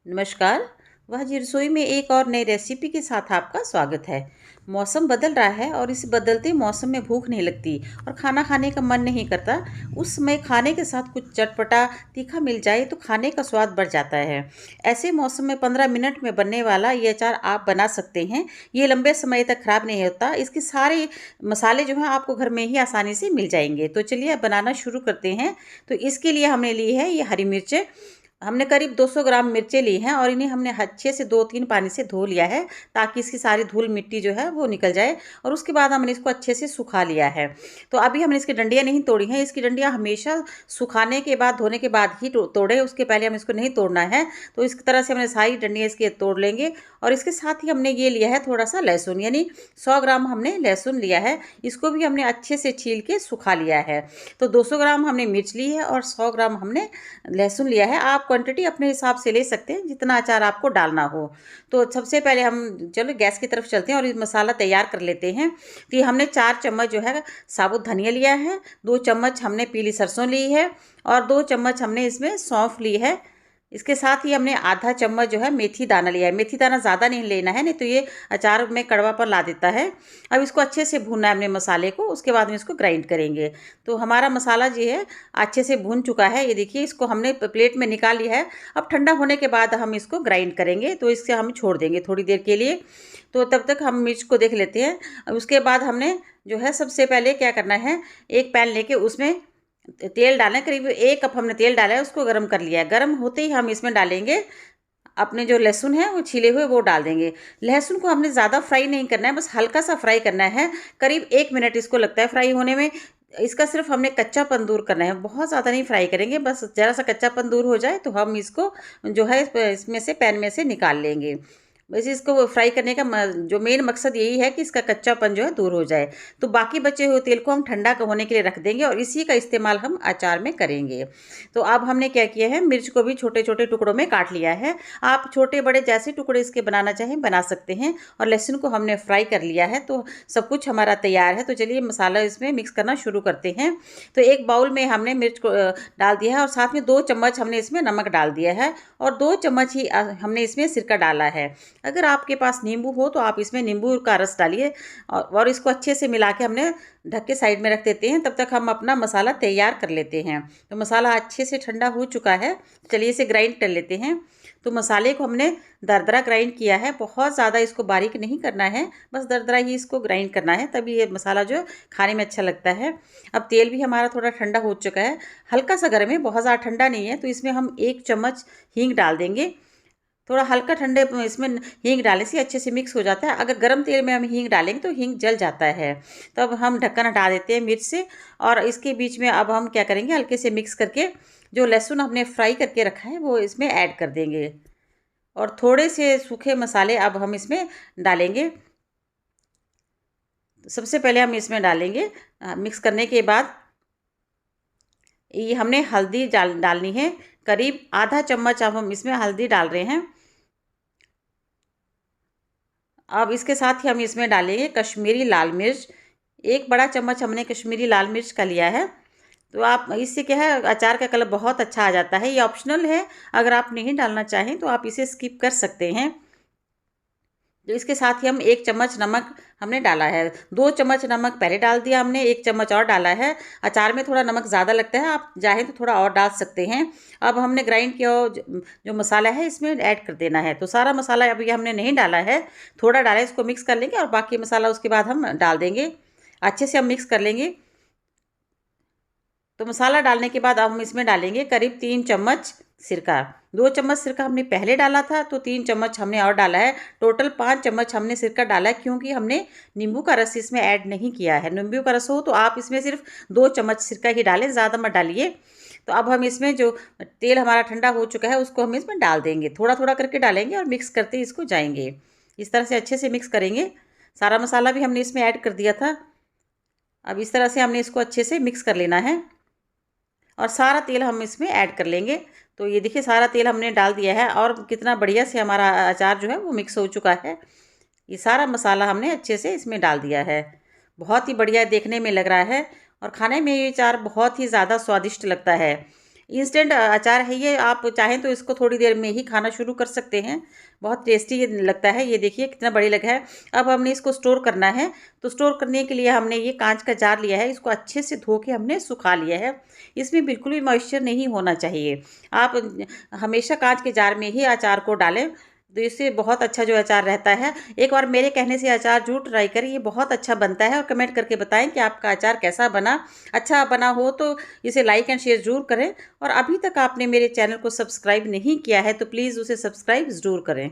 नमस्कार। वह जी रसोई में एक और नई रेसिपी के साथ आपका स्वागत है। मौसम बदल रहा है और इस बदलते मौसम में भूख नहीं लगती और खाना खाने का मन नहीं करता। उस समय खाने के साथ कुछ चटपटा तीखा मिल जाए तो खाने का स्वाद बढ़ जाता है। ऐसे मौसम में 15 मिनट में बनने वाला ये अचार आप बना सकते हैं। ये लंबे समय तक खराब नहीं होता। इसके सारे मसाले जो हैं आपको घर में ही आसानी से मिल जाएंगे। तो चलिए अब बनाना शुरू करते हैं। तो इसके लिए हमने ली है ये हरी मिर्चें। हमने करीब 200 ग्राम मिर्चें ली हैं और इन्हें हमने अच्छे से 2-3 पानी से धो लिया है ताकि इसकी सारी धूल मिट्टी जो है वो निकल जाए। और उसके बाद हमने इसको अच्छे से सुखा लिया है। तो अभी हमने इसकी डंडियाँ नहीं तोड़ी हैं। इसकी डंडियाँ हमेशा सुखाने के बाद, धोने के बाद ही तोड़े, उसके पहले हम इसको नहीं तोड़ना है। तो इस तरह से हमने सारी डंडियाँ इसकी तोड़ लेंगे। और इसके साथ ही हमने ये लिया है थोड़ा सा लहसुन, यानी 100 ग्राम हमने लहसुन लिया है। इसको भी हमने अच्छे से छील के सुखा लिया है। तो 200 ग्राम हमने मिर्च ली है और 100 ग्राम हमने लहसुन लिया है। आप क्वांटिटी अपने हिसाब से ले सकते हैं जितना अचार आपको डालना हो। तो सबसे पहले हम चलो गैस की तरफ चलते हैं और ये मसाला तैयार कर लेते हैं। तो ये हमने 4 चम्मच जो है साबुत धनिया लिया है, 2 चम्मच हमने पीली सरसों ली है और 2 चम्मच हमने इसमें सौंफ ली है। इसके साथ ही हमने आधा चम्मच जो है मेथी दाना लिया है। मेथी दाना ज़्यादा नहीं लेना है, नहीं तो ये अचार में कड़वापन ला देता है। अब इसको अच्छे से भूनना है हमने मसाले को, उसके बाद में इसको ग्राइंड करेंगे। तो हमारा मसाला जो है अच्छे से भून चुका है। ये देखिए, इसको हमने प्लेट में निकाल लिया है। अब ठंडा होने के बाद हम इसको ग्राइंड करेंगे, तो इससे हम छोड़ देंगे थोड़ी देर के लिए। तो तब तक हम मिर्च को देख लेते हैं। अब उसके बाद हमने जो है सबसे पहले क्या करना है, एक पैन लेके उसमें तेल डालें। करीब 1 कप हमने तेल डाला है, उसको गर्म कर लिया है। गर्म होते ही हम इसमें डालेंगे अपने जो लहसुन है वो छिले हुए, वो डाल देंगे। लहसुन को हमने ज़्यादा फ्राई नहीं करना है, बस हल्का सा फ्राई करना है। करीब 1 मिनट इसको लगता है फ्राई होने में। इसका सिर्फ हमने कच्चापन दूर करना है, बहुत ज़्यादा नहीं फ्राई करेंगे। बस ज़रा सा कच्चापन दूर हो जाए तो हम इसको जो है इसमें से, पैन में से निकाल लेंगे। वैसे इसको फ्राई करने का जो मेन मकसद यही है कि इसका कच्चापन जो है दूर हो जाए। तो बाकी बचे हुए तेल को हम ठंडा होने के लिए रख देंगे और इसी का इस्तेमाल हम अचार में करेंगे। तो अब हमने क्या किया है, मिर्च को भी छोटे छोटे टुकड़ों में काट लिया है। आप छोटे बड़े जैसे टुकड़े इसके बनाना चाहें बना सकते हैं। और लहसुन को हमने फ्राई कर लिया है। तो सब कुछ हमारा तैयार है। तो चलिए मसाला इसमें मिक्स करना शुरू करते हैं। तो एक बाउल में हमने मिर्च को डाल दिया है और साथ में 2 चम्मच हमने इसमें नमक डाल दिया है और 2 चम्मच ही हमने इसमें सिरका डाला है। अगर आपके पास नींबू हो तो आप इसमें नींबू का रस डालिए और इसको अच्छे से मिला के हमने ढक के साइड में रख देते हैं। तब तक हम अपना मसाला तैयार कर लेते हैं। तो मसाला अच्छे से ठंडा हो चुका है। चलिए इसे ग्राइंड कर लेते हैं। तो मसाले को हमने दरदरा ग्राइंड किया है, बहुत ज़्यादा इसको बारीक नहीं करना है, बस दरदरा ही इसको ग्राइंड करना है, तभी ये मसाला जो है खाने में अच्छा लगता है। अब तेल भी हमारा थोड़ा ठंडा हो चुका है, हल्का सा गर्म है, बहुत ज़्यादा ठंडा नहीं है। तो इसमें हम 1 चम्मच हींग डाल देंगे। थोड़ा हल्का ठंडे इसमें हींग डालने से अच्छे से मिक्स हो जाता है। अगर गर्म तेल में हम हींग डालेंगे तो हींग जल जाता है। तो अब हम ढक्कन हटा देते हैं मिर्च से और इसके बीच में अब हम क्या करेंगे, हल्के से मिक्स करके जो लहसुन हमने फ्राई करके रखा है वो इसमें ऐड कर देंगे। और थोड़े से सूखे मसाले अब हम इसमें डालेंगे। सबसे पहले हम इसमें डालेंगे, मिक्स करने के बाद ये हमने हल्दी डालनी है। करीब आधा चम्मच अब हम इसमें हल्दी डाल रहे हैं। अब इसके साथ ही हम इसमें डालेंगे कश्मीरी लाल मिर्च। 1 बड़ा चम्मच हमने कश्मीरी लाल मिर्च का लिया है। तो आप इससे क्या है, अचार का कलर बहुत अच्छा आ जाता है। ये ऑप्शनल है, अगर आप नहीं डालना चाहें तो आप इसे स्किप कर सकते हैं। तो इसके साथ ही हम 1 चम्मच नमक हमने डाला है। 2 चम्मच नमक पहले डाल दिया हमने, 1 चम्मच और डाला है। अचार में थोड़ा नमक ज़्यादा लगता है, आप चाहें तो थोड़ा और डाल सकते हैं। अब हमने ग्राइंड किया जो मसाला है इसमें ऐड कर देना है। तो सारा मसाला अभी हमने नहीं डाला है, थोड़ा डाला है, इसको मिक्स कर लेंगे और बाकी मसाला उसके बाद हम डाल देंगे। अच्छे से हम मिक्स कर लेंगे। तो मसाला डालने के बाद अब हम इसमें डालेंगे करीब 3 चम्मच सिरका। 2 चम्मच सिरका हमने पहले डाला था, तो 3 चम्मच हमने और डाला है। टोटल 5 चम्मच हमने सिरका डाला है, क्योंकि हमने नींबू का रस इसमें ऐड नहीं किया है। नींबू का रस हो तो आप इसमें सिर्फ 2 चम्मच सिरका ही डालें, ज़्यादा मत डालिए। तो अब हम इसमें जो तेल हमारा ठंडा हो चुका है उसको हम इसमें डाल देंगे, थोड़ा थोड़ा करके डालेंगे और मिक्स करते इसको जाएंगे। इस तरह से अच्छे से मिक्स करेंगे। सारा मसाला भी हमने इसमें ऐड कर दिया था। अब इस तरह से हमने इसको अच्छे से मिक्स कर लेना है और सारा तेल हम इसमें ऐड कर लेंगे। तो ये देखिए, सारा तेल हमने डाल दिया है और कितना बढ़िया से हमारा अचार जो है वो मिक्स हो चुका है। ये सारा मसाला हमने अच्छे से इसमें डाल दिया है। बहुत ही बढ़िया देखने में लग रहा है और खाने में ये अचार बहुत ही ज़्यादा स्वादिष्ट लगता है। इंस्टेंट अचार है ये, आप चाहें तो इसको थोड़ी देर में ही खाना शुरू कर सकते हैं। बहुत टेस्टी ये लगता है। ये देखिए कितना बड़ी लगा है। अब हमने इसको स्टोर करना है, तो स्टोर करने के लिए हमने ये कांच का जार लिया है। इसको अच्छे से धो के हमने सुखा लिया है। इसमें बिल्कुल भी मॉइस्चर नहीं होना चाहिए। आप हमेशा कांच के जार में ही अचार को डालें, तो इससे बहुत अच्छा जो अचार रहता है। एक बार मेरे कहने से अचार ज़रूर ट्राई करें, ये बहुत अच्छा बनता है। और कमेंट करके बताएं कि आपका अचार कैसा बना। अच्छा बना हो तो इसे लाइक एंड शेयर ज़रूर करें। और अभी तक आपने मेरे चैनल को सब्सक्राइब नहीं किया है तो प्लीज़ उसे सब्सक्राइब ज़रूर करें।